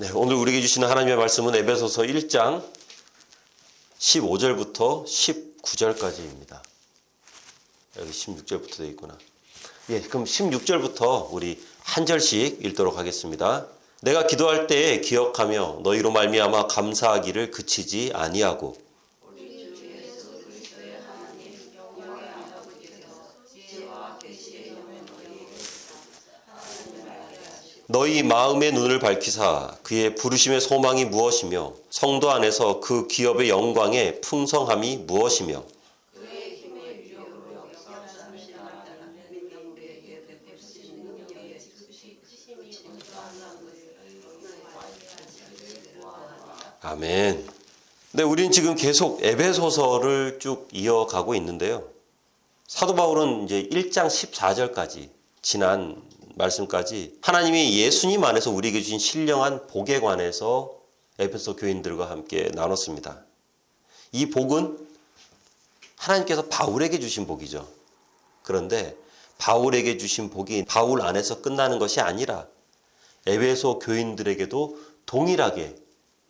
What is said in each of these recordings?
네, 오늘 우리에게 주시는 하나님의 말씀은 에베소서 1장 15절부터 19절까지입니다. 여기 16절부터 되어 있구나. 예, 그럼 16절부터 우리 한 절씩 읽도록 하겠습니다. 내가 기도할 때에 기억하며 너희로 말미암아 감사하기를 그치지 아니하고 너희 마음의 눈을 밝히사 그의 부르심의 소망이 무엇이며 성도 안에서 그 기업의 영광의 풍성함이 무엇이며 아멘. 네, 우리는 지금 계속 에베소서를 쭉 이어가고 있는데요. 사도 바울은 이제 1장 14절까지 지난 말씀까지 하나님이 예수님 안에서 우리에게 주신 신령한 복에 관해서 에베소 교인들과 함께 나눴습니다. 이 복은 하나님께서 바울에게 주신 복이죠. 그런데 바울에게 주신 복이 바울 안에서 끝나는 것이 아니라 에베소 교인들에게도 동일하게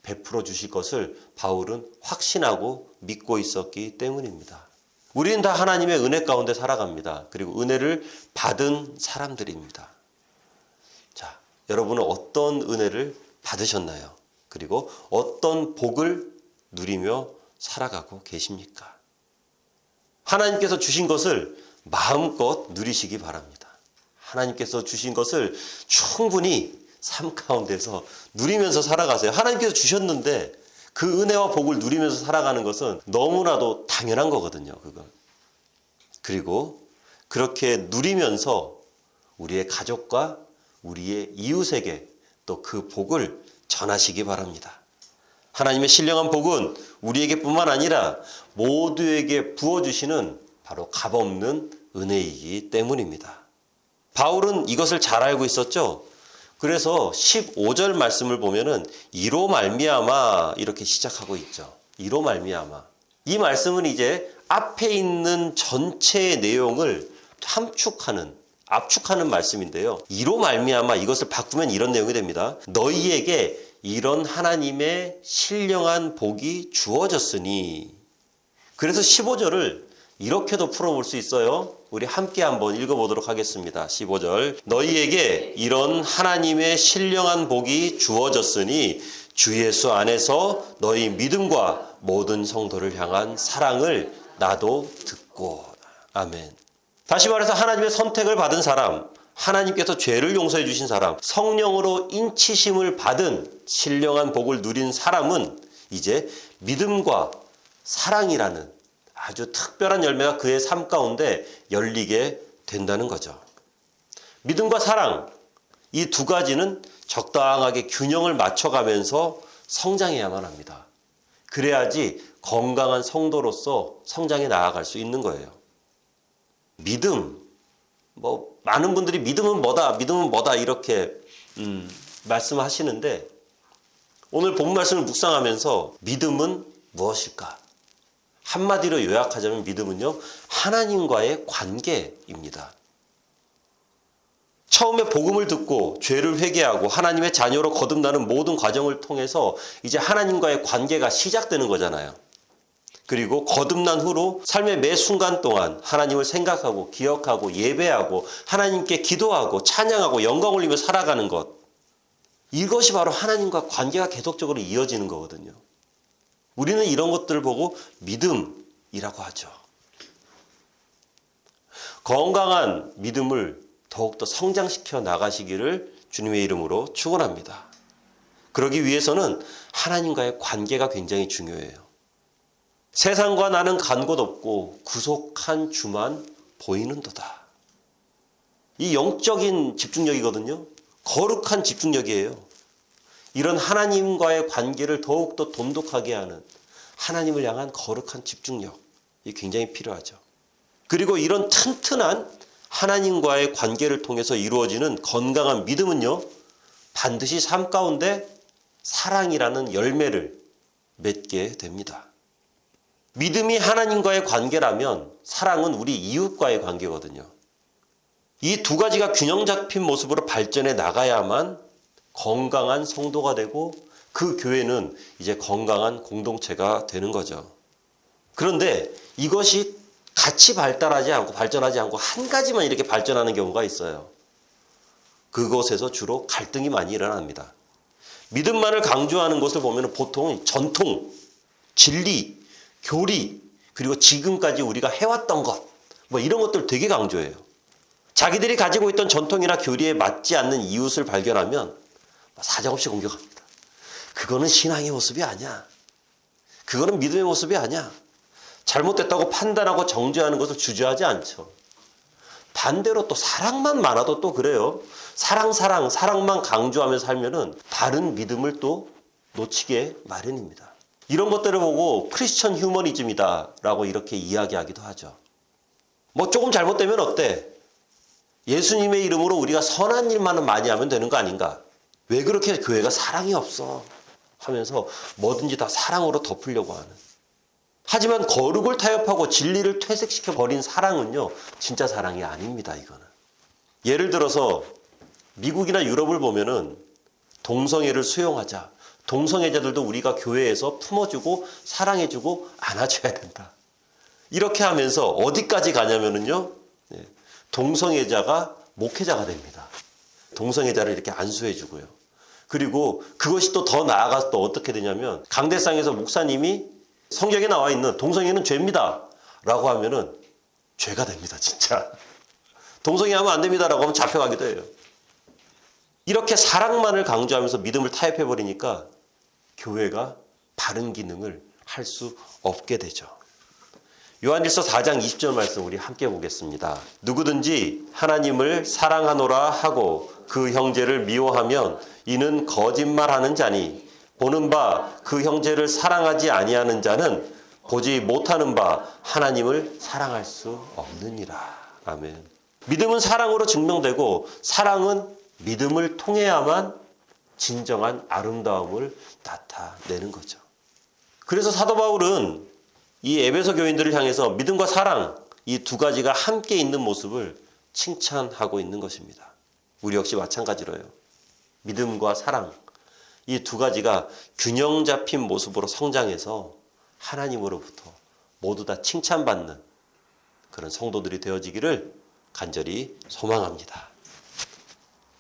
베풀어 주실 것을 바울은 확신하고 믿고 있었기 때문입니다. 우리는 다 하나님의 은혜 가운데 살아갑니다. 그리고 은혜를 받은 사람들입니다. 자, 여러분은 어떤 은혜를 받으셨나요? 그리고 어떤 복을 누리며 살아가고 계십니까? 하나님께서 주신 것을 마음껏 누리시기 바랍니다. 하나님께서 주신 것을 충분히 삶 가운데서 누리면서 살아가세요. 하나님께서 주셨는데 그 은혜와 복을 누리면서 살아가는 것은 너무나도 당연한 거거든요. 그건. 그리고 그렇게 누리면서 우리의 가족과 우리의 이웃에게 또 그 복을 전하시기 바랍니다. 하나님의 신령한 복은 우리에게뿐만 아니라 모두에게 부어주시는 바로 값없는 은혜이기 때문입니다. 바울은 이것을 잘 알고 있었죠. 그래서 15절 말씀을 보면은 이로 말미암아 이렇게 시작하고 있죠. 이로 말미암아. 이 말씀은 이제 앞에 있는 전체의 내용을 압축하는 말씀인데요. 이로 말미암아 이것을 바꾸면 이런 내용이 됩니다. 너희에게 이런 하나님의 신령한 복이 주어졌으니. 그래서 15절을 이렇게도 풀어볼 수 있어요. 우리 함께 한번 읽어보도록 하겠습니다. 15절. 너희에게 이런 하나님의 신령한 복이 주어졌으니 주 예수 안에서 너희 믿음과 모든 성도를 향한 사랑을 나도 듣고. 아멘. 다시 말해서 하나님의 선택을 받은 사람, 하나님께서 죄를 용서해 주신 사람, 성령으로 인치심을 받은 신령한 복을 누린 사람은 이제 믿음과 사랑이라는 아주 특별한 열매가 그의 삶 가운데 열리게 된다는 거죠. 믿음과 사랑, 이 두 가지는 적당하게 균형을 맞춰가면서 성장해야만 합니다. 그래야지 건강한 성도로서 성장해 나아갈 수 있는 거예요. 믿음, 많은 분들이 믿음은 뭐다 이렇게 말씀하시는데 오늘 본 말씀을 묵상하면서 믿음은 무엇일까? 한마디로 요약하자면 믿음은요, 하나님과의 관계입니다. 처음에 복음을 듣고 죄를 회개하고 하나님의 자녀로 거듭나는 모든 과정을 통해서 이제 하나님과의 관계가 시작되는 거잖아요. 그리고 거듭난 후로 삶의 매 순간 동안 하나님을 생각하고 기억하고 예배하고 하나님께 기도하고 찬양하고 영광 올리며 살아가는 것. 이것이 바로 하나님과 관계가 계속적으로 이어지는 거거든요. 우리는 이런 것들을 보고 믿음이라고 하죠. 건강한 믿음을 더욱더 성장시켜 나가시기를 주님의 이름으로 축원합니다. 그러기 위해서는 하나님과의 관계가 굉장히 중요해요. 세상과 나는 간 곳 없고 구속한 주만 보이는도다. 이 영적인 집중력이거든요. 거룩한 집중력이에요. 이런 하나님과의 관계를 더욱더 돈독하게 하는 하나님을 향한 거룩한 집중력, 이게 굉장히 필요하죠. 그리고 이런 튼튼한 하나님과의 관계를 통해서 이루어지는 건강한 믿음은요, 반드시 삶 가운데 사랑이라는 열매를 맺게 됩니다. 믿음이 하나님과의 관계라면 사랑은 우리 이웃과의 관계거든요. 이 두 가지가 균형 잡힌 모습으로 발전해 나가야만 건강한 성도가 되고 그 교회는 이제 건강한 공동체가 되는 거죠. 그런데 이것이 같이 발전하지 않고 한 가지만 이렇게 발전하는 경우가 있어요. 그곳에서 주로 갈등이 많이 일어납니다. 믿음만을 강조하는 것을 보면 보통 전통, 진리, 교리, 그리고 지금까지 우리가 해왔던 것, 뭐 이런 것들 되게 강조해요. 자기들이 가지고 있던 전통이나 교리에 맞지 않는 이웃을 발견하면 사정없이 공격합니다. 그거는 신앙의 모습이 아니야. 그거는 믿음의 모습이 아니야. 잘못됐다고 판단하고 정죄하는 것을 주저하지 않죠. 반대로 또 사랑만 많아도 또 그래요. 사랑만 강조하면서 살면은 다른 믿음을 또 놓치게 마련입니다. 이런 것들을 보고 크리스천 휴머니즘이다라고 이렇게 이야기하기도 하죠. 뭐 조금 잘못되면 어때? 예수님의 이름으로 우리가 선한 일만은 많이 하면 되는 거 아닌가? 왜 그렇게 교회가 사랑이 없어? 하면서 뭐든지 다 사랑으로 덮으려고 하는. 하지만 거룩을 타협하고 진리를 퇴색시켜 버린 사랑은요, 진짜 사랑이 아닙니다, 이거는. 예를 들어서 미국이나 유럽을 보면은 동성애를 수용하자. 동성애자들도 우리가 교회에서 품어주고 사랑해주고 안아줘야 된다. 이렇게 하면서 어디까지 가냐면은요, 동성애자가 목회자가 됩니다. 동성애자를 이렇게 안수해주고요. 그리고 그것이 또 더 나아가서 또 어떻게 되냐면 강대상에서 목사님이 성경에 나와 있는 동성애는 죄입니다 라고 하면은 죄가 됩니다, 진짜. 동성애 하면 안 됩니다라고 하면 잡혀가기도 해요. 이렇게 사랑만을 강조하면서 믿음을 타협해버리니까 교회가 바른 기능을 할 수 없게 되죠. 요한일서 4장 20절 말씀 우리 함께 보겠습니다. 누구든지 하나님을 사랑하노라 하고 그 형제를 미워하면 이는 거짓말하는 자니 보는 바 그 형제를 사랑하지 아니하는 자는 보지 못하는 바 하나님을 사랑할 수 없느니라. 아멘. 믿음은 사랑으로 증명되고 사랑은 믿음을 통해야만 진정한 아름다움을 나타내는 거죠. 그래서 사도 바울은 이 에베소 교인들을 향해서 믿음과 사랑, 이 두 가지가 함께 있는 모습을 칭찬하고 있는 것입니다. 우리 역시 마찬가지로요. 믿음과 사랑, 이 두 가지가 균형 잡힌 모습으로 성장해서 하나님으로부터 모두 다 칭찬받는 그런 성도들이 되어지기를 간절히 소망합니다.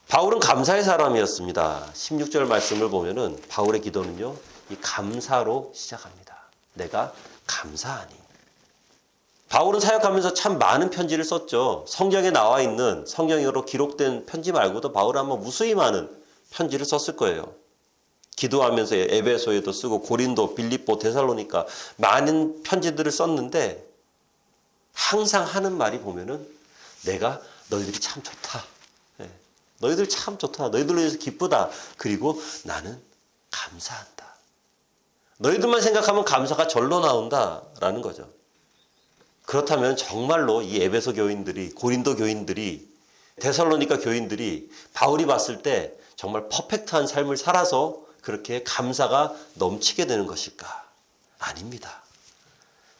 바울은 감사의 사람이었습니다. 16절 말씀을 보면은 바울의 기도는요, 이 감사로 시작합니다. 내가 감사하니. 바울은 사역하면서 참 많은 편지를 썼죠. 성경에 나와 있는 성경으로 기록된 편지 말고도 바울은 아마 무수히 많은 편지를 썼을 거예요. 기도하면서 에베소에도 쓰고 고린도, 빌립보, 데살로니가 많은 편지들을 썼는데 항상 하는 말이 보면은 내가 너희들이 참 좋다. 너희들 참 좋다. 너희들로 인해서 기쁘다. 그리고 나는 감사한다. 너희들만 생각하면 감사가 절로 나온다라는 거죠. 그렇다면 정말로 이 에베소 교인들이, 고린도 교인들이, 데살로니가 교인들이 바울이 봤을 때 정말 퍼펙트한 삶을 살아서 그렇게 감사가 넘치게 되는 것일까? 아닙니다.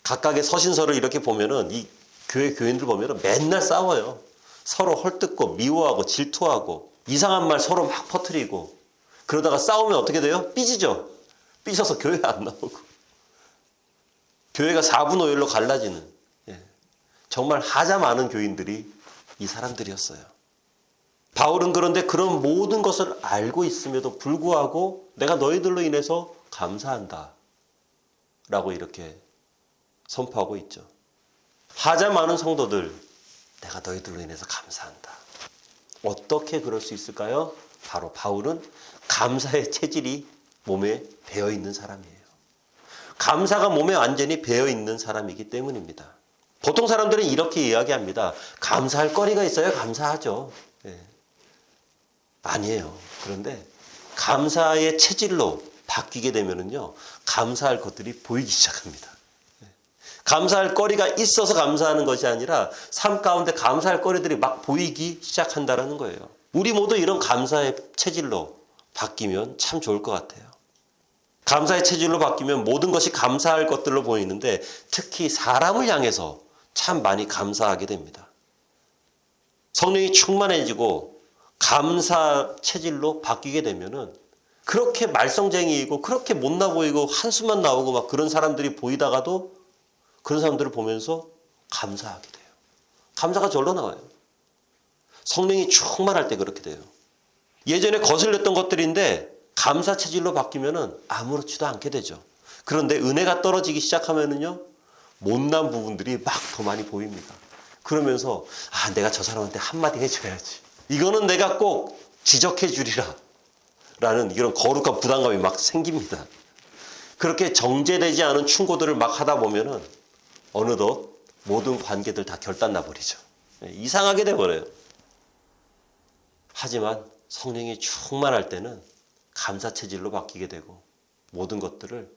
각각의 서신서를 이렇게 보면은 이 교회 교인들 보면은 맨날 싸워요. 서로 헐뜯고 미워하고 질투하고 이상한 말 서로 막 퍼뜨리고 그러다가 싸우면 어떻게 돼요? 삐지죠. 삐져서 교회 안 나오고 교회가 4분 5일로 갈라지는 정말 하자 많은 교인들이 이 사람들이었어요. 바울은 그런데 그런 모든 것을 알고 있음에도 불구하고 내가 너희들로 인해서 감사한다 라고 이렇게 선포하고 있죠. 하자 많은 성도들, 내가 너희들로 인해서 감사한다. 어떻게 그럴 수 있을까요? 바로 바울은 감사의 체질이 몸에 배어있는 사람이에요. 감사가 몸에 완전히 배어있는 사람이기 때문입니다. 보통 사람들은 이렇게 이야기합니다. 감사할 거리가 있어야 감사하죠. 아니에요. 그런데 감사의 체질로 바뀌게 되면은요, 감사할 것들이 보이기 시작합니다. 감사할 거리가 있어서 감사하는 것이 아니라 삶 가운데 감사할 거리들이 막 보이기 시작한다는 거예요. 우리 모두 이런 감사의 체질로 바뀌면 참 좋을 것 같아요. 감사의 체질로 바뀌면 모든 것이 감사할 것들로 보이는데 특히 사람을 향해서 참 많이 감사하게 됩니다. 성령이 충만해지고 감사 체질로 바뀌게 되면은 그렇게 말썽쟁이이고 그렇게 못나 보이고 한숨만 나오고 막 그런 사람들이 보이다가도 그런 사람들을 보면서 감사하게 돼요. 감사가 절로 나와요. 성령이 충만할 때 그렇게 돼요. 예전에 거슬렸던 것들인데 감사 체질로 바뀌면은 아무렇지도 않게 되죠. 그런데 은혜가 떨어지기 시작하면은요, 못난 부분들이 막 더 많이 보입니다. 그러면서 내가 저 사람한테 한마디 해줘야지. 이거는 내가 꼭 지적해 주리라. 라는 이런 거룩한 부담감이 막 생깁니다. 그렇게 정제되지 않은 충고들을 막 하다 보면은 어느덧 모든 관계들 다 결단나 버리죠. 이상하게 돼버려요. 하지만 성령이 충만할 때는 감사 체질로 바뀌게 되고 모든 것들을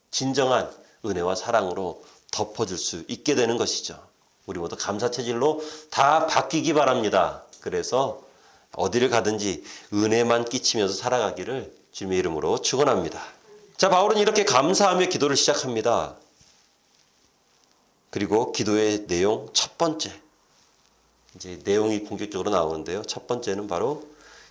진정한 은혜와 사랑으로 덮어줄 수 있게 되는 것이죠. 우리 모두 감사 체질로 다 바뀌기 바랍니다. 그래서 어디를 가든지 은혜만 끼치면서 살아가기를 주님의 이름으로 축원합니다. 자, 바울은 이렇게 감사하며 기도를 시작합니다. 그리고 기도의 내용 첫 번째, 이제 내용이 본격적으로 나오는데요. 첫 번째는 바로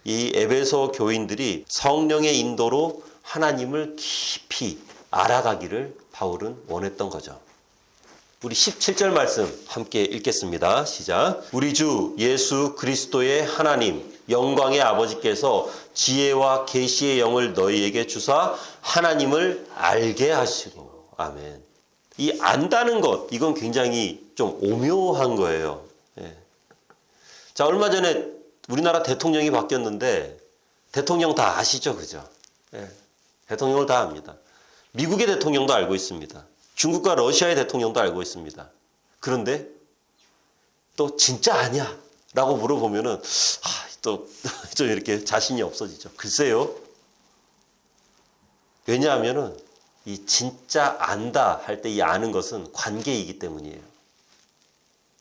이 에베소 교인들이 성령의 인도로 하나님을 깊이 알아가기를 바울은 원했던 거죠. 우리 17절 말씀 함께 읽겠습니다. 시작. 우리 주 예수 그리스도의 하나님 영광의 아버지께서 지혜와 계시의 영을 너희에게 주사 하나님을 알게 하시고. 아멘. 이 안다는 것, 이건 굉장히 좀 오묘한 거예요. 예. 자, 얼마 전에 우리나라 대통령이 바뀌었는데 대통령 다 아시죠? 그죠? 예. 대통령을 다 압니다. 미국의 대통령도 알고 있습니다. 중국과 러시아의 대통령도 알고 있습니다. 그런데 또 진짜 아니야 라고 물어보면은 또 좀 이렇게 자신이 없어지죠. 글쎄요. 왜냐하면은 이 진짜 안다 할 때 이 아는 것은 관계이기 때문이에요.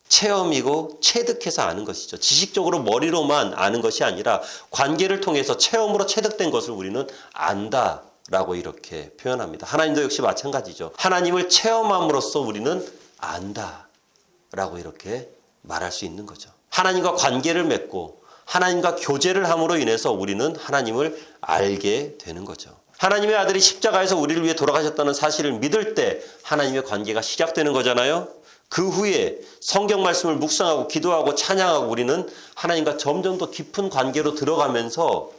체험이고 체득해서 아는 것이죠. 지식적으로 머리로만 아는 것이 아니라 관계를 통해서 체험으로 체득된 것을 우리는 안다라고 이렇게 표현합니다. 하나님도 역시 마찬가지죠. 하나님을 체험함으로써 우리는 안다라고 이렇게 말할 수 있는 거죠. 하나님과 관계를 맺고 하나님과 교제를 함으로 인해서 우리는 하나님을 알게 되는 거죠. 하나님의 아들이 십자가에서 우리를 위해 돌아가셨다는 사실을 믿을 때 하나님의 관계가 시작되는 거잖아요. 그 후에 성경 말씀을 묵상하고 기도하고 찬양하고 우리는 하나님과 점점 더 깊은 관계로 들어가면서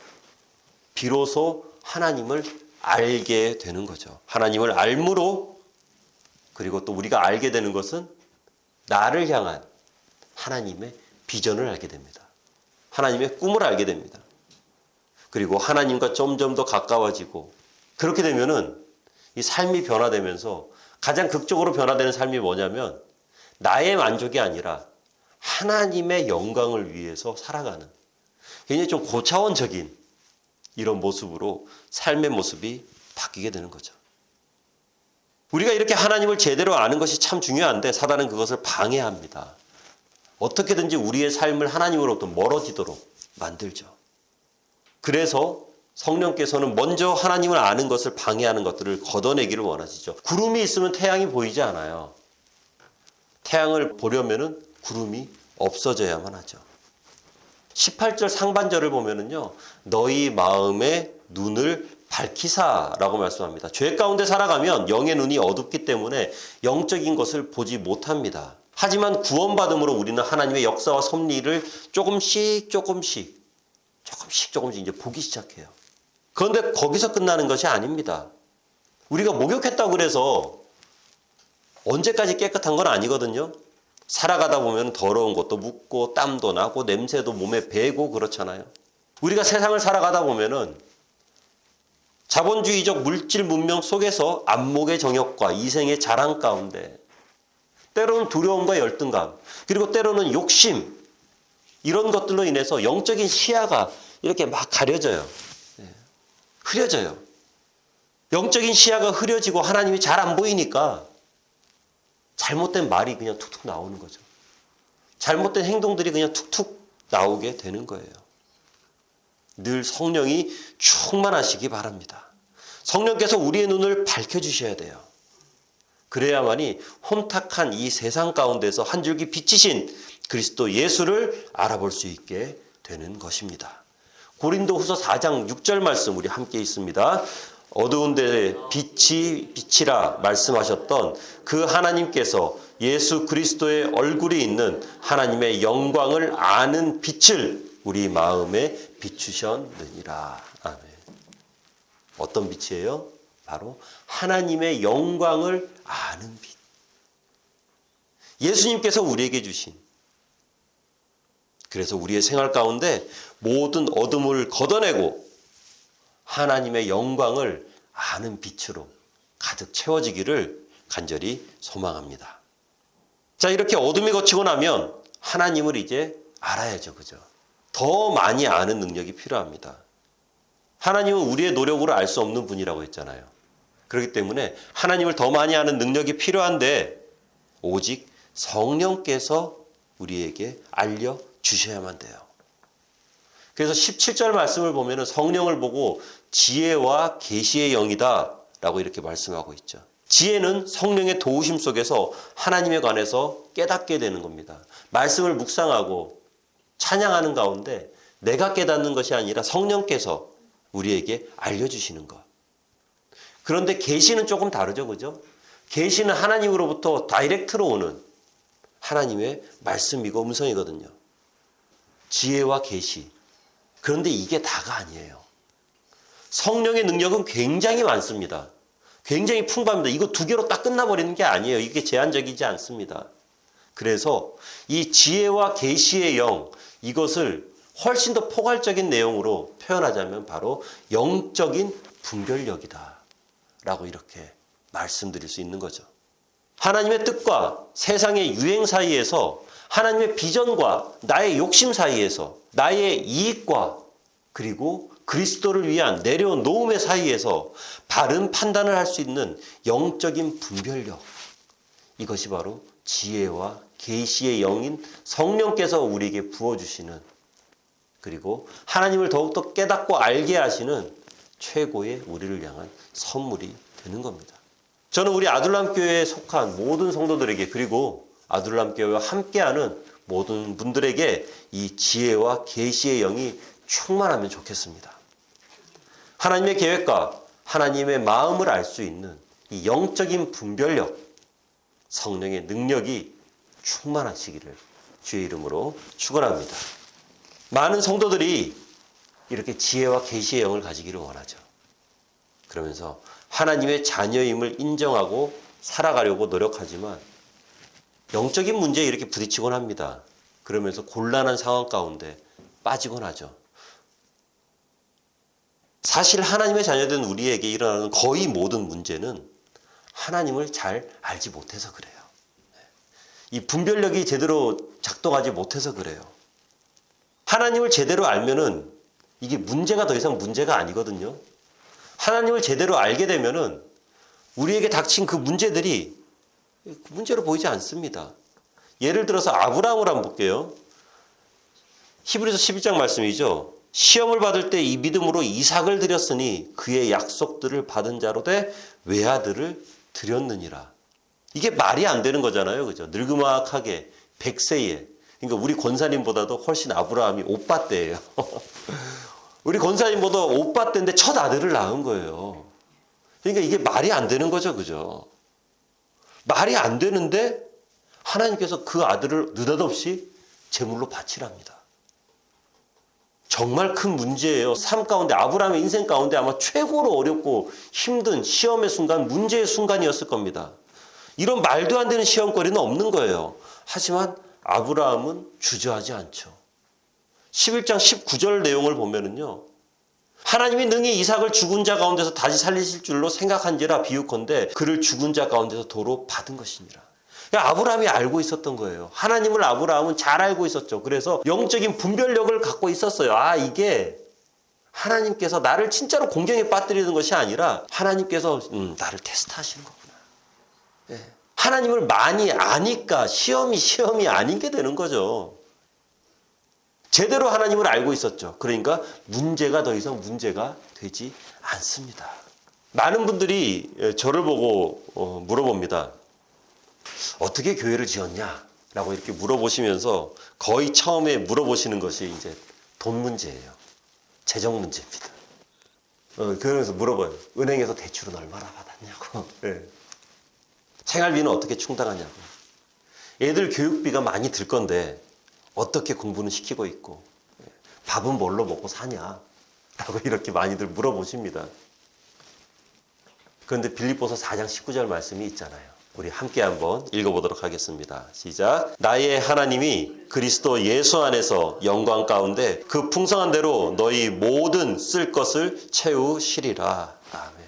비로소 하나님을 알게 되는 거죠. 하나님을 알므로, 그리고 또 우리가 알게 되는 것은 나를 향한 하나님의 비전을 알게 됩니다. 하나님의 꿈을 알게 됩니다. 그리고 하나님과 점점 더 가까워지고, 그렇게 되면은 이 삶이 변화되면서 가장 극적으로 변화되는 삶이 뭐냐면 나의 만족이 아니라 하나님의 영광을 위해서 살아가는, 굉장히 좀 고차원적인 이런 모습으로 삶의 모습이 바뀌게 되는 거죠. 우리가 이렇게 하나님을 제대로 아는 것이 참 중요한데 사단은 그것을 방해합니다. 어떻게든지 우리의 삶을 하나님으로부터 멀어지도록 만들죠. 그래서 성령께서는 먼저 하나님을 아는 것을 방해하는 것들을 걷어내기를 원하시죠. 구름이 있으면 태양이 보이지 않아요. 태양을 보려면은 구름이 없어져야만 하죠. 18절 상반절을 보면은요, 너희 마음의 눈을 밝히사라고 말씀합니다. 죄 가운데 살아가면 영의 눈이 어둡기 때문에 영적인 것을 보지 못합니다. 하지만 구원받음으로 우리는 하나님의 역사와 섭리를 조금씩 이제 보기 시작해요. 그런데 거기서 끝나는 것이 아닙니다. 우리가 목욕했다고 그래서 언제까지 깨끗한 건 아니거든요. 살아가다 보면 더러운 것도 묻고 땀도 나고 냄새도 몸에 배고 그렇잖아요. 우리가 세상을 살아가다 보면은 자본주의적 물질 문명 속에서 안목의 정욕과 이생의 자랑 가운데 때로는 두려움과 열등감, 그리고 때로는 욕심, 이런 것들로 인해서 영적인 시야가 이렇게 막 가려져요. 흐려져요. 영적인 시야가 흐려지고 하나님이 잘 안 보이니까 잘못된 말이 그냥 툭툭 나오는 거죠. 잘못된 행동들이 그냥 툭툭 나오게 되는 거예요. 늘 성령이 충만하시기 바랍니다. 성령께서 우리의 눈을 밝혀주셔야 돼요. 그래야만이 혼탁한 이 세상 가운데서 한 줄기 비치신 그리스도 예수를 알아볼 수 있게 되는 것입니다. 고린도후서 4장 6절 말씀 우리 함께 있습니다. 어두운 데 빛이라 말씀하셨던 그 하나님께서 예수 그리스도의 얼굴이 있는 하나님의 영광을 아는 빛을 우리 마음에 비추셨느니라. 아멘. 어떤 빛이에요? 바로 하나님의 영광을 아는 빛. 예수님께서 우리에게 주신, 그래서 우리의 생활 가운데 모든 어둠을 걷어내고 하나님의 영광을 아는 빛으로 가득 채워지기를 간절히 소망합니다. 자, 이렇게 어둠이 걷히고 나면 하나님을 이제 알아야죠. 그죠? 더 많이 아는 능력이 필요합니다. 하나님은 우리의 노력으로 알 수 없는 분이라고 했잖아요. 그렇기 때문에 하나님을 더 많이 아는 능력이 필요한데 오직 성령께서 우리에게 알려주셔야만 돼요. 그래서 17절 말씀을 보면 성령을 보고 지혜와 계시의 영이다 라고 이렇게 말씀하고 있죠. 지혜는 성령의 도우심 속에서 하나님에 관해서 깨닫게 되는 겁니다. 말씀을 묵상하고 찬양하는 가운데 내가 깨닫는 것이 아니라 성령께서 우리에게 알려주시는 것. 그런데 계시는 조금 다르죠. 그죠? 계시는 하나님으로부터 다이렉트로 오는 하나님의 말씀이고 음성이거든요. 지혜와 계시. 그런데 이게 다가 아니에요. 성령의 능력은 굉장히 많습니다. 굉장히 풍부합니다. 이거 두 개로 딱 끝나버리는 게 아니에요. 이게 제한적이지 않습니다. 그래서 이 지혜와 계시의 영, 이것을 훨씬 더 포괄적인 내용으로 표현하자면 바로 영적인 분별력이다 라고 이렇게 말씀드릴 수 있는 거죠. 하나님의 뜻과 세상의 유행 사이에서, 하나님의 비전과 나의 욕심 사이에서, 나의 이익과 그리고 그리스도를 위한 내려온 노음의 사이에서 바른 판단을 할 수 있는 영적인 분별력, 이것이 바로 지혜와 계시의 영인 성령께서 우리에게 부어주시는, 그리고 하나님을 더욱더 깨닫고 알게 하시는 최고의 우리를 향한 선물이 되는 겁니다. 저는 우리 아둘람교회에 속한 모든 성도들에게, 그리고 아둘람교회와 함께하는 모든 분들에게 이 지혜와 계시의 영이 충만하면 좋겠습니다. 하나님의 계획과 하나님의 마음을 알 수 있는 이 영적인 분별력, 성령의 능력이 충만하시기를 주의 이름으로 축원합니다. 많은 성도들이 이렇게 지혜와 계시의 영을 가지기를 원하죠. 그러면서 하나님의 자녀임을 인정하고 살아가려고 노력하지만 영적인 문제에 이렇게 부딪히곤 합니다. 그러면서 곤란한 상황 가운데 빠지곤 하죠. 사실 하나님의 자녀된 우리에게 일어나는 거의 모든 문제는 하나님을 잘 알지 못해서 그래요. 이 분별력이 제대로 작동하지 못해서 그래요. 하나님을 제대로 알면은 이게 문제가 더 이상 문제가 아니거든요. 하나님을 제대로 알게 되면은 우리에게 닥친 그 문제들이 문제로 보이지 않습니다. 예를 들어서 아브라함을 한번 볼게요. 히브리서 11장 말씀이죠. 시험을 받을 때 이 믿음으로 이삭을 드렸으니 그의 약속들을 받은 자로 돼 외아들을 드렸느니라. 이게 말이 안 되는 거잖아요. 그죠? 늙으막하게 100세에. 그러니까 우리 권사님보다도 훨씬 아브라함이 오빠 때예요. 우리 권사님보다 오빠 때인데 첫 아들을 낳은 거예요. 그러니까 이게 말이 안 되는 거죠. 그죠? 말이 안 되는데 하나님께서 그 아들을 느닷없이 제물로 바치랍니다. 정말 큰 문제예요. 삶 가운데, 아브라함의 인생 가운데 아마 최고로 어렵고 힘든 시험의 순간, 문제의 순간이었을 겁니다. 이런 말도 안 되는 시험거리는 없는 거예요. 하지만 아브라함은 주저하지 않죠. 11장 19절 내용을 보면은요. 하나님이 능히 이삭을 죽은 자 가운데서 다시 살리실 줄로 생각한지라 비유컨대 그를 죽은 자 가운데서 도로 받은 것이니라. 아브라함이 알고 있었던 거예요. 하나님을 아브라함은 잘 알고 있었죠. 그래서 영적인 분별력을 갖고 있었어요. 아, 이게 하나님께서 나를 진짜로 공경에 빠뜨리는 것이 아니라 하나님께서 나를 테스트하시는 거구나. 네. 하나님을 많이 아니까 시험이 아닌 게 되는 거죠. 제대로 하나님을 알고 있었죠. 그러니까 문제가 더 이상 문제가 되지 않습니다. 많은 분들이 저를 보고 물어봅니다. 어떻게 교회를 지었냐? 라고 이렇게 물어보시면서 거의 처음에 물어보시는 것이 이제 돈 문제예요. 재정 문제입니다. 그러면서 물어봐요. 은행에서 대출은 얼마나 받았냐고. 네. 생활비는 어떻게 충당하냐고. 애들 교육비가 많이 들 건데 어떻게 공부는 시키고 있고 밥은 뭘로 먹고 사냐 라고 이렇게 많이들 물어보십니다. 그런데 빌립보서 4장 19절 말씀이 있잖아요. 우리 함께 한번 읽어보도록 하겠습니다. 시작. 나의 하나님이 그리스도 예수 안에서 영광 가운데 그 풍성한 대로 너희 모든 쓸 것을 채우시리라. 아멘.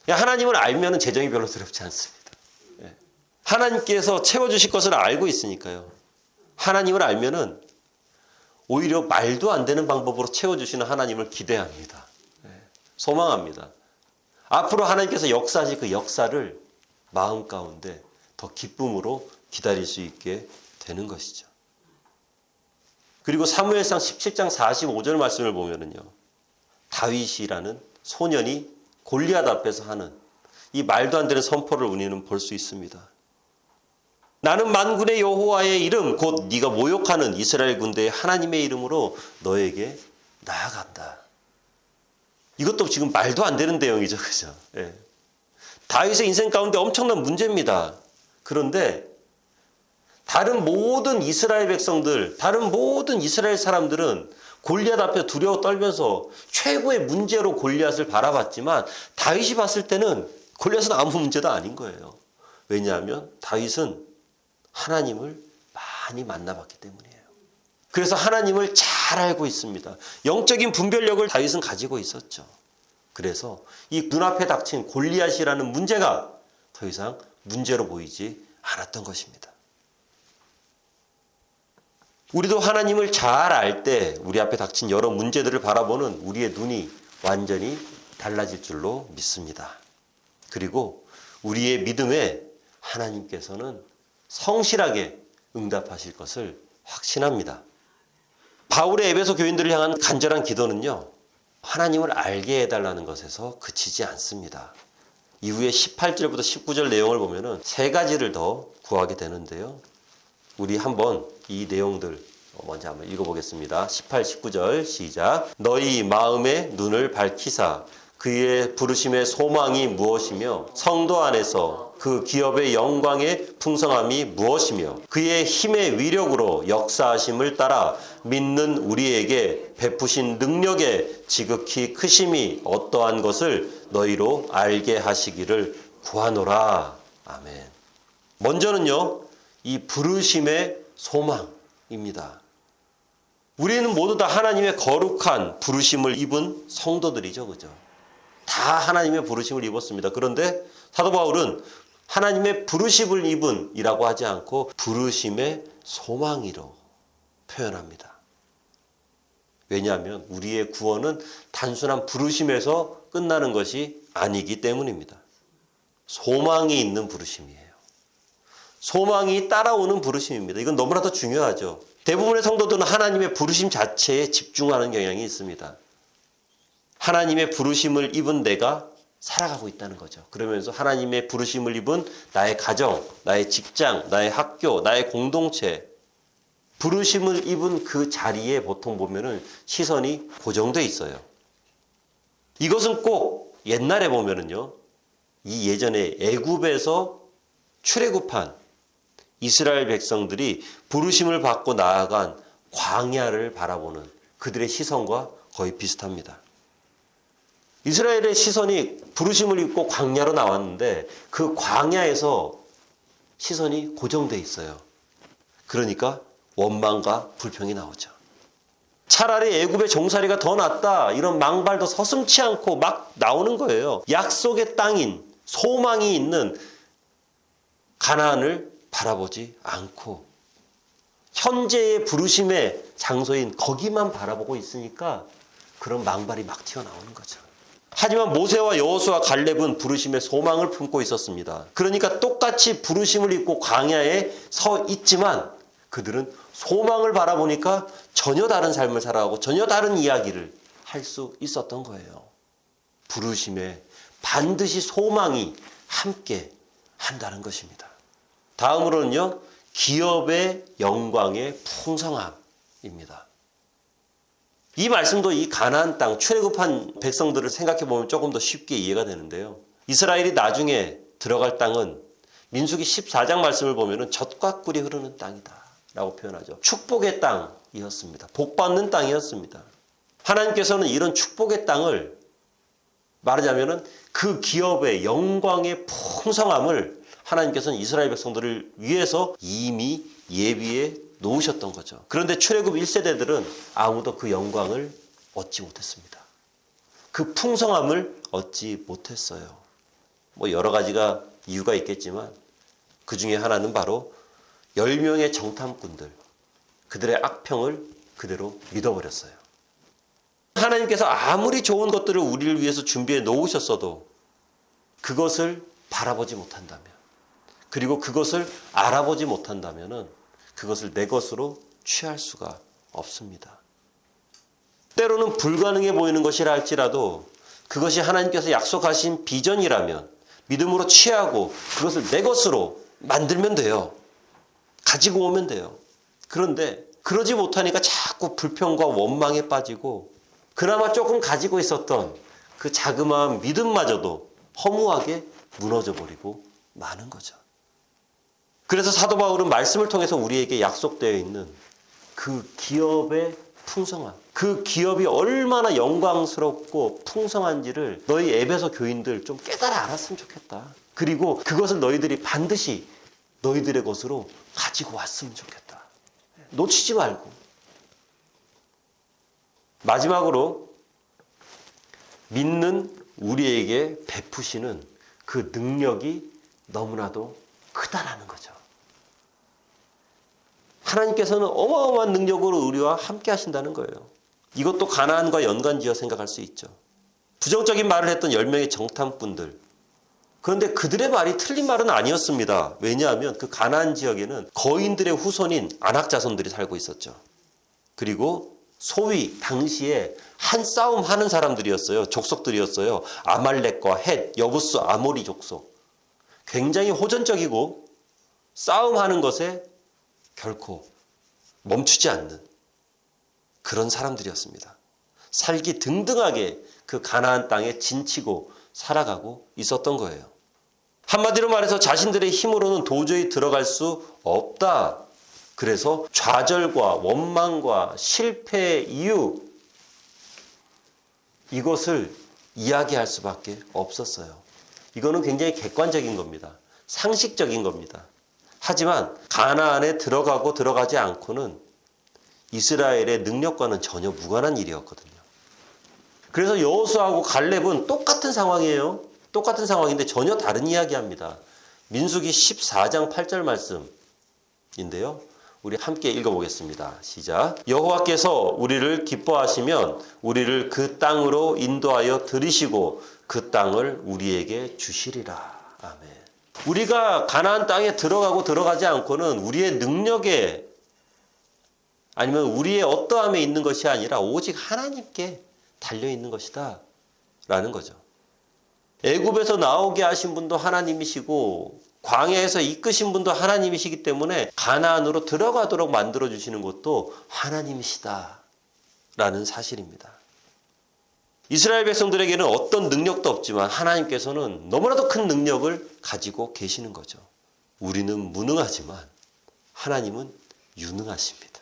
하나님을 알면 재정이 별로 두렵지 않습니다. 하나님께서 채워주실 것을 알고 있으니까요. 하나님을 알면은 오히려 말도 안 되는 방법으로 채워주시는 하나님을 기대합니다. 소망합니다. 앞으로 하나님께서 역사하실 그 역사를 마음 가운데 더 기쁨으로 기다릴 수 있게 되는 것이죠. 그리고 사무엘상 17장 45절 말씀을 보면은요. 다윗이라는 소년이 골리앗 앞에서 하는 이 말도 안 되는 선포를 우리는 볼 수 있습니다. 나는 만군의 여호와의 이름 곧 네가 모욕하는 이스라엘 군대의 하나님의 이름으로 너에게 나아간다. 이것도 지금 말도 안 되는 내용이죠. 그죠? 예. 다윗의 인생 가운데 엄청난 문제입니다. 그런데 다른 모든 이스라엘 백성들, 다른 모든 이스라엘 사람들은 골리앗 앞에 두려워 떨면서 최고의 문제로 골리앗을 바라봤지만 다윗이 봤을 때는 골리앗은 아무 문제도 아닌 거예요. 왜냐하면 다윗은 하나님을 많이 만나봤기 때문이에요. 그래서 하나님을 잘 알고 있습니다. 영적인 분별력을 다윗은 가지고 있었죠. 그래서 이 눈앞에 닥친 골리앗이라는 문제가 더 이상 문제로 보이지 않았던 것입니다. 우리도 하나님을 잘 알 때 우리 앞에 닥친 여러 문제들을 바라보는 우리의 눈이 완전히 달라질 줄로 믿습니다. 그리고 우리의 믿음에 하나님께서는 성실하게 응답하실 것을 확신합니다. 바울의 에베소 교인들을 향한 간절한 기도는요. 하나님을 알게 해달라는 것에서 그치지 않습니다. 이후에 18절부터 19절 내용을 보면은 세 가지를 더 구하게 되는데요. 우리 한번 이 내용들 먼저 한번 읽어보겠습니다. 18, 19절 시작. 너희 마음의 눈을 밝히사 그의 부르심의 소망이 무엇이며 성도 안에서 그 기업의 영광의 풍성함이 무엇이며 그의 힘의 위력으로 역사하심을 따라 믿는 우리에게 베푸신 능력의 지극히 크심이 어떠한 것을 너희로 알게 하시기를 구하노라. 아멘. 먼저는요. 이 부르심의 소망입니다. 우리는 모두 다 하나님의 거룩한 부르심을 입은 성도들이죠. 그죠? 다 하나님의 부르심을 입었습니다. 그런데 사도 바울은 하나님의 부르심을 입은 이라고 하지 않고 부르심의 소망이로 표현합니다. 왜냐하면 우리의 구원은 단순한 부르심에서 끝나는 것이 아니기 때문입니다. 소망이 있는 부르심이에요. 소망이 따라오는 부르심입니다. 이건 너무나도 중요하죠. 대부분의 성도들은 하나님의 부르심 자체에 집중하는 경향이 있습니다. 하나님의 부르심을 입은 내가 살아가고 있다는 거죠. 그러면서 하나님의 부르심을 입은 나의 가정, 나의 직장, 나의 학교, 나의 공동체, 부르심을 입은 그 자리에 보통 보면은 시선이 고정돼 있어요. 이것은 꼭 옛날에 보면은요, 이 예전에 애굽에서 출애굽한 이스라엘 백성들이 부르심을 받고 나아간 광야를 바라보는 그들의 시선과 거의 비슷합니다. 이스라엘의 시선이 부르심을 입고 광야로 나왔는데 그 광야에서 시선이 고정돼 있어요. 그러니까 원망과 불평이 나오죠. 차라리 애굽의 종살이가 더 낫다 이런 망발도 서슴지 않고 막 나오는 거예요. 약속의 땅인 소망이 있는 가나안을 바라보지 않고 현재의 부르심의 장소인 거기만 바라보고 있으니까 그런 망발이 막 튀어나오는 거죠. 하지만 모세와 여호수아 갈렙은 부르심의 소망을 품고 있었습니다. 그러니까 똑같이 부르심을 입고 광야에 서 있지만 그들은 소망을 바라보니까 전혀 다른 삶을 살아가고 전혀 다른 이야기를 할 수 있었던 거예요. 부르심에 반드시 소망이 함께 한다는 것입니다. 다음으로는요. 기업의 영광의 풍성함입니다. 이 말씀도 이 가나안 땅 출애굽한 백성들을 생각해 보면 조금 더 쉽게 이해가 되는데요. 이스라엘이 나중에 들어갈 땅은 민수기 14장 말씀을 보면은 젖과 꿀이 흐르는 땅이다 라고 표현하죠. 축복의 땅이었습니다. 복받는 땅이었습니다. 하나님께서는 이런 축복의 땅을 말하자면은 그 기업의 영광의 풍성함을 하나님께서는 이스라엘 백성들을 위해서 이미 예비해 놓으셨던 거죠. 그런데 출애굽 1세대들은 아무도 그 영광을 얻지 못했습니다. 그 풍성함을 얻지 못했어요. 뭐 여러 가지가 이유가 있겠지만 그 중에 하나는 바로 10명의 정탐꾼들, 그들의 악평을 그대로 믿어버렸어요. 하나님께서 아무리 좋은 것들을 우리를 위해서 준비해 놓으셨어도 그것을 바라보지 못한다면, 그리고 그것을 알아보지 못한다면 그것을 내 것으로 취할 수가 없습니다. 때로는 불가능해 보이는 것이라 할지라도 그것이 하나님께서 약속하신 비전이라면 믿음으로 취하고 그것을 내 것으로 만들면 돼요. 가지고 오면 돼요. 그런데 그러지 못하니까 자꾸 불평과 원망에 빠지고 그나마 조금 가지고 있었던 그 자그마한 믿음마저도 허무하게 무너져 버리고 마는 거죠. 그래서 사도 바울은 말씀을 통해서 우리에게 약속되어 있는 그 기업의 풍성함, 그 기업이 얼마나 영광스럽고 풍성한지를 너희 에베소 교인들 좀 깨달아 알았으면 좋겠다. 그리고 그것을 너희들이 반드시 너희들의 것으로 가지고 왔으면 좋겠다. 놓치지 말고. 마지막으로 믿는 우리에게 베푸시는 그 능력이 너무나도 크다라는 거죠. 하나님께서는 어마어마한 능력으로 우리와 함께 하신다는 거예요. 이것도 가나안과 연관지어 생각할 수 있죠. 부정적인 말을 했던 10명의 정탐꾼들. 그런데 그들의 말이 틀린 말은 아니었습니다. 왜냐하면 그 가나안 지역에는 거인들의 후손인 아낙 자손들이 살고 있었죠. 그리고 소위 당시에 한 싸움 하는 사람들이었어요. 족속들이었어요. 아말렉과 헷, 여부스, 아모리 족속. 굉장히 호전적이고 싸움하는 것에 결코 멈추지 않는 그런 사람들이었습니다. 살기 등등하게 그 가나안 땅에 진치고 살아가고 있었던 거예요. 한마디로 말해서 자신들의 힘으로는 도저히 들어갈 수 없다. 그래서 좌절과 원망과 실패의 이유, 이것을 이야기할 수밖에 없었어요. 이거는 굉장히 객관적인 겁니다. 상식적인 겁니다. 하지만 가나안에 들어가고 들어가지 않고는 이스라엘의 능력과는 전혀 무관한 일이었거든요. 그래서 여호수아하고 갈렙은 똑같은 상황이에요. 똑같은 상황인데 전혀 다른 이야기합니다. 민수기 14장 8절 말씀인데요. 우리 함께 읽어보겠습니다. 시작. 여호와께서 우리를 기뻐하시면 우리를 그 땅으로 인도하여 들이시고 그 땅을 우리에게 주시리라. 아멘. 우리가 가나안 땅에 들어가고 들어가지 않고는 우리의 능력에 아니면 우리의 어떠함에 있는 것이 아니라 오직 하나님께 달려있는 것이다 라는 거죠. 애굽에서 나오게 하신 분도 하나님이시고 광야에서 이끄신 분도 하나님이시기 때문에 가나안으로 들어가도록 만들어주시는 것도 하나님이시다 라는 사실입니다. 이스라엘 백성들에게는 어떤 능력도 없지만 하나님께서는 너무나도 큰 능력을 가지고 계시는 거죠. 우리는 무능하지만 하나님은 유능하십니다.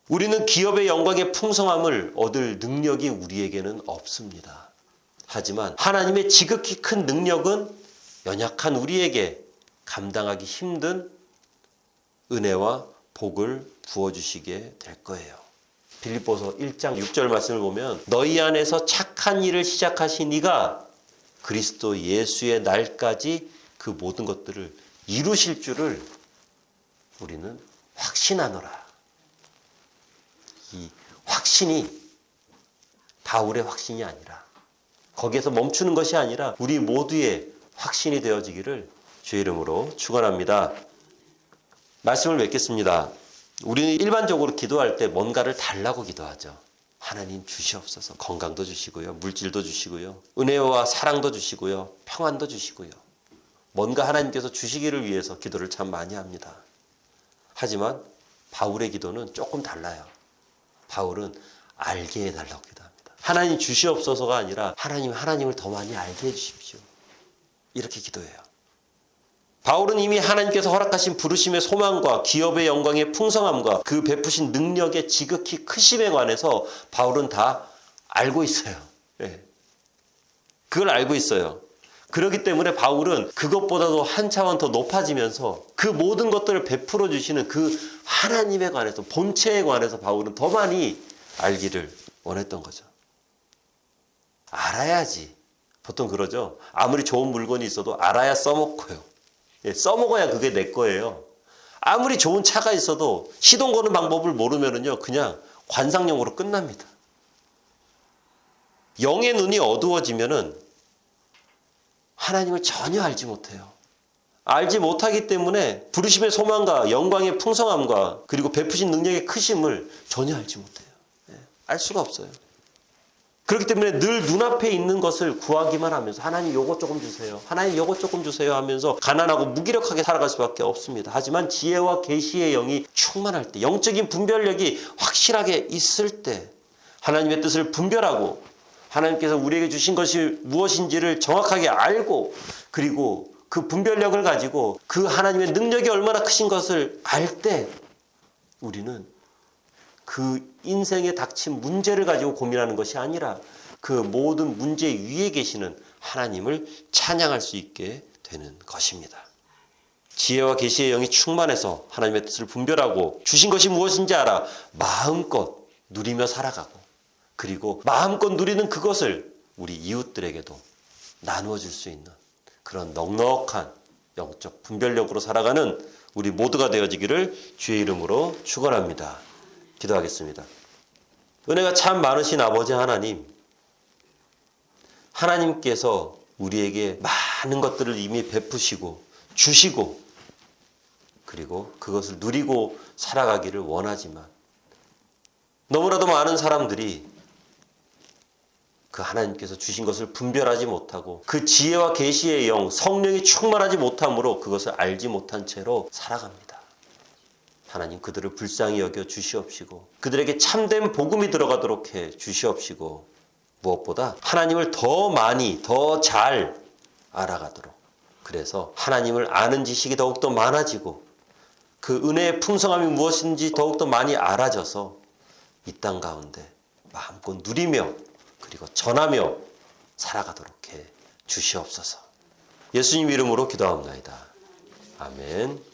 우리는 기업의 영광의 풍성함을 얻을 능력이 우리에게는 없습니다. 하지만 하나님의 지극히 큰 능력은 연약한 우리에게 감당하기 힘든 은혜와 복을 부어주시게 될 거예요. 빌립보서 1장 6절 말씀을 보면 너희 안에서 착한 일을 시작하신 이가 그리스도 예수의 날까지 그 모든 것들을 이루실 줄을 우리는 확신하노라. 이 확신이 바울의 확신이 아니라 거기에서 멈추는 것이 아니라 우리 모두의 확신이 되어지기를 주의 이름으로 축원합니다. 말씀을 맺겠습니다. 우리는 일반적으로 기도할 때 뭔가를 달라고 기도하죠. 하나님 주시옵소서. 건강도 주시고요. 물질도 주시고요. 은혜와 사랑도 주시고요. 평안도 주시고요. 뭔가 하나님께서 주시기를 위해서 기도를 참 많이 합니다. 하지만 바울의 기도는 조금 달라요. 바울은 알게 해달라고 기도합니다. 하나님 주시옵소서가 아니라 하나님을 더 많이 알게 해주십시오. 이렇게 기도해요. 바울은 이미 하나님께서 허락하신 부르심의 소망과 기업의 영광의 풍성함과 그 베푸신 능력의 지극히 크심에 관해서 바울은 다 알고 있어요. 네. 그걸 알고 있어요. 그렇기 때문에 바울은 그것보다도 한 차원 더 높아지면서 그 모든 것들을 베풀어 주시는 그 하나님에 관해서, 본체에 관해서 바울은 더 많이 알기를 원했던 거죠. 알아야지. 보통 그러죠. 아무리 좋은 물건이 있어도 알아야 써먹고요. 써먹어야 그게 내 거예요. 아무리 좋은 차가 있어도 시동 거는 방법을 모르면은요, 그냥 관상용으로 끝납니다. 영의 눈이 어두워지면은 하나님을 전혀 알지 못해요. 알지 못하기 때문에 부르심의 소망과 영광의 풍성함과 그리고 베푸신 능력의 크심을 전혀 알지 못해요. 알 수가 없어요. 그렇기 때문에 늘 눈앞에 있는 것을 구하기만 하면서 하나님 요것 조금 주세요. 하나님 요것 조금 주세요 하면서 가난하고 무기력하게 살아갈 수밖에 없습니다. 하지만 지혜와 계시의 영이 충만할 때, 영적인 분별력이 확실하게 있을 때 하나님의 뜻을 분별하고 하나님께서 우리에게 주신 것이 무엇인지를 정확하게 알고 그리고 그 분별력을 가지고 그 하나님의 능력이 얼마나 크신 것을 알 때 우리는 그 인생에 닥친 문제를 가지고 고민하는 것이 아니라 그 모든 문제 위에 계시는 하나님을 찬양할 수 있게 되는 것입니다. 지혜와 계시의 영이 충만해서 하나님의 뜻을 분별하고 주신 것이 무엇인지 알아 마음껏 누리며 살아가고 그리고 마음껏 누리는 그것을 우리 이웃들에게도 나누어 줄 수 있는 그런 넉넉한 영적 분별력으로 살아가는 우리 모두가 되어지기를 주의 이름으로 축원합니다. 기도하겠습니다. 은혜가 참 많으신 아버지 하나님, 하나님께서 우리에게 많은 것들을 이미 베푸시고 주시고 그리고 그것을 누리고 살아가기를 원하지만 너무나도 많은 사람들이 그 하나님께서 주신 것을 분별하지 못하고 그 지혜와 계시의 영, 성령이 충만하지 못함으로 그것을 알지 못한 채로 살아갑니다. 하나님 그들을 불쌍히 여겨 주시옵시고 그들에게 참된 복음이 들어가도록 해 주시옵시고 무엇보다 하나님을 더 많이 더 잘 알아가도록 그래서 하나님을 아는 지식이 더욱더 많아지고 그 은혜의 풍성함이 무엇인지 더욱더 많이 알아져서 이 땅 가운데 마음껏 누리며 그리고 전하며 살아가도록 해 주시옵소서. 예수님 이름으로 기도합니다. 아멘.